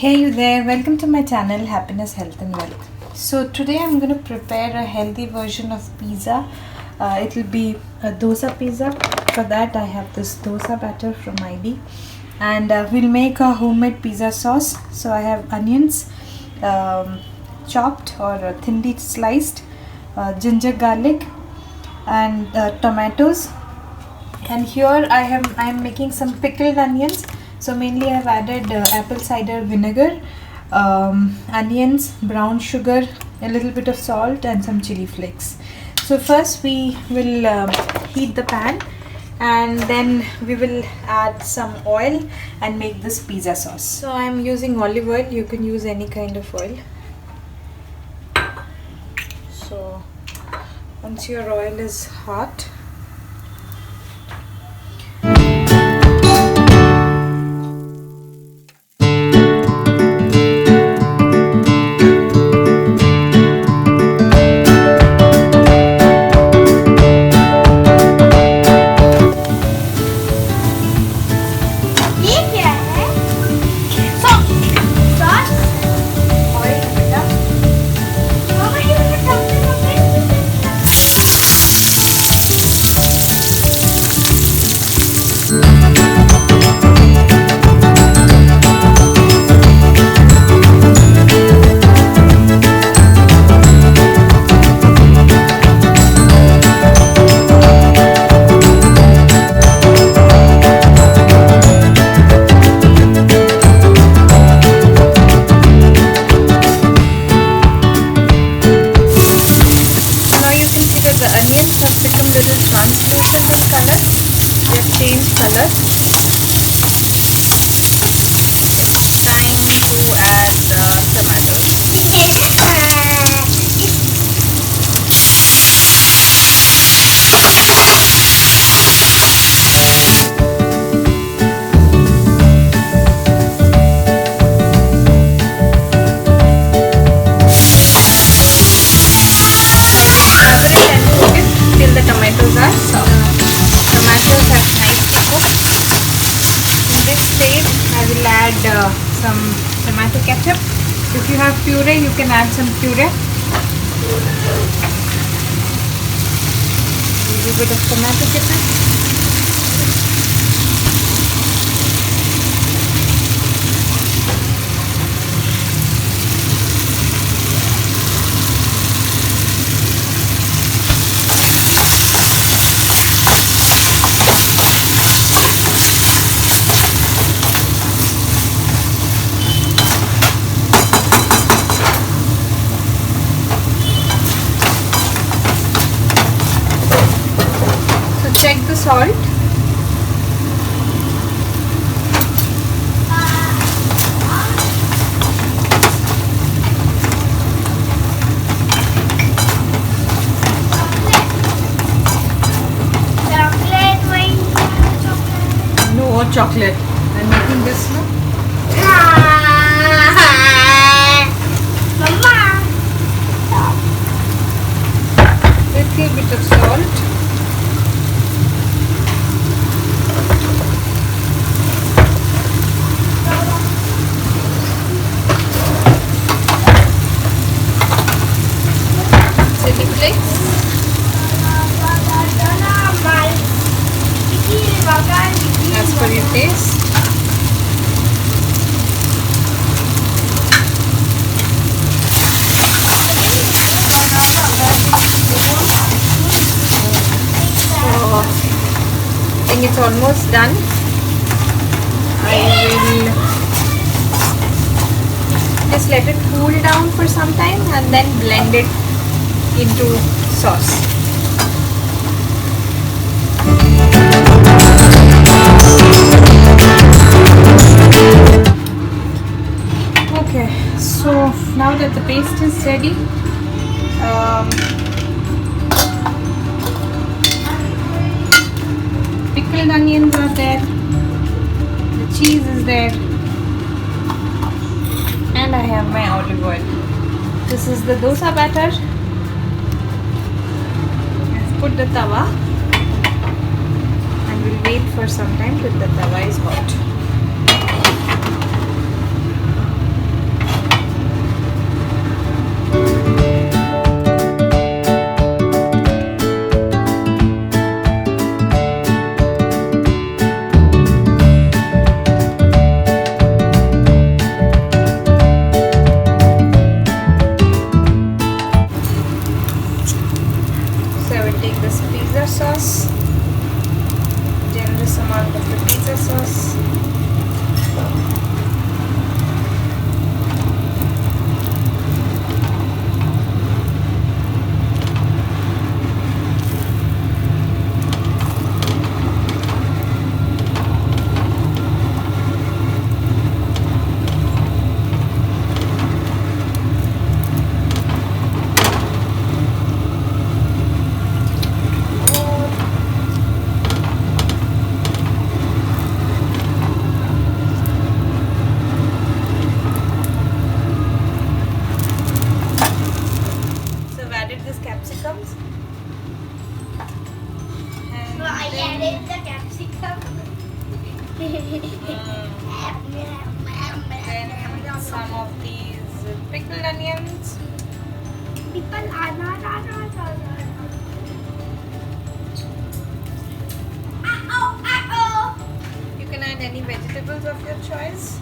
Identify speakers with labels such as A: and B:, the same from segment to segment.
A: Hey you there, welcome to my channel Happiness, Health and Wealth. So today I'm going to prepare a healthy version of pizza. It will be a dosa pizza. For that I have this dosa batter from ID, and we'll make a homemade pizza sauce. So I have onions chopped or thinly sliced, ginger garlic and tomatoes, and here I am making some pickled onions. So mainly I have added apple cider vinegar, onions, brown sugar, a little bit of salt and some chili flakes. So first we will heat the pan, and then we will add some oil and make this pizza sauce. So I am using olive oil. You can use any kind of oil. So once your oil is hot, the onions have become a little translucent in color. They have changed color. It's time to add tomatoes. Till the tomatoes are soft. Tomatoes have nicely cooked. In this stage, I will add some tomato ketchup. If you have puree, you can add some puree. A little bit of tomato ketchup. Check the salt. No chocolate. I'm making this now. Little bit of salt. As per your taste. So I think it's almost done. I will just let it cool down for some time and then blend it into sauce. Okay, so now that the paste is ready, pickled onions are there, the cheese is there, and I have my olive oil. This is the dosa batter. Let's put the tawa, and we'll wait for some time till the tawa is hot. onions. You can add any vegetables of your choice.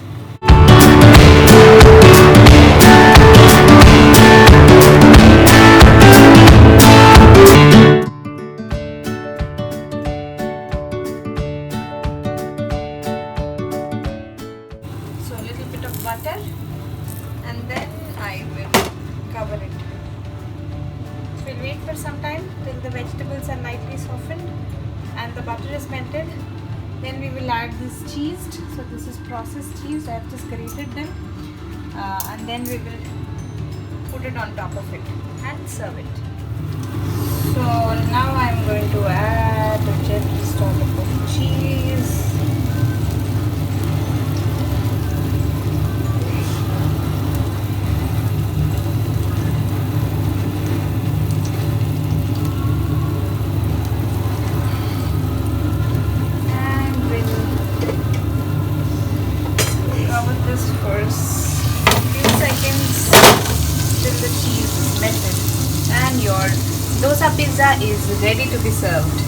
A: So a little bit of butter, and then I will cover it. So we'll wait for some time till the vegetables are lightly softened and the butter is melted. Then we will add this cheese. So this is processed cheese. I have just grated them, and then we will put it on top of it and serve it. So now I am going to add a gentle dollop of cheese. And your dosa pizza is ready to be served.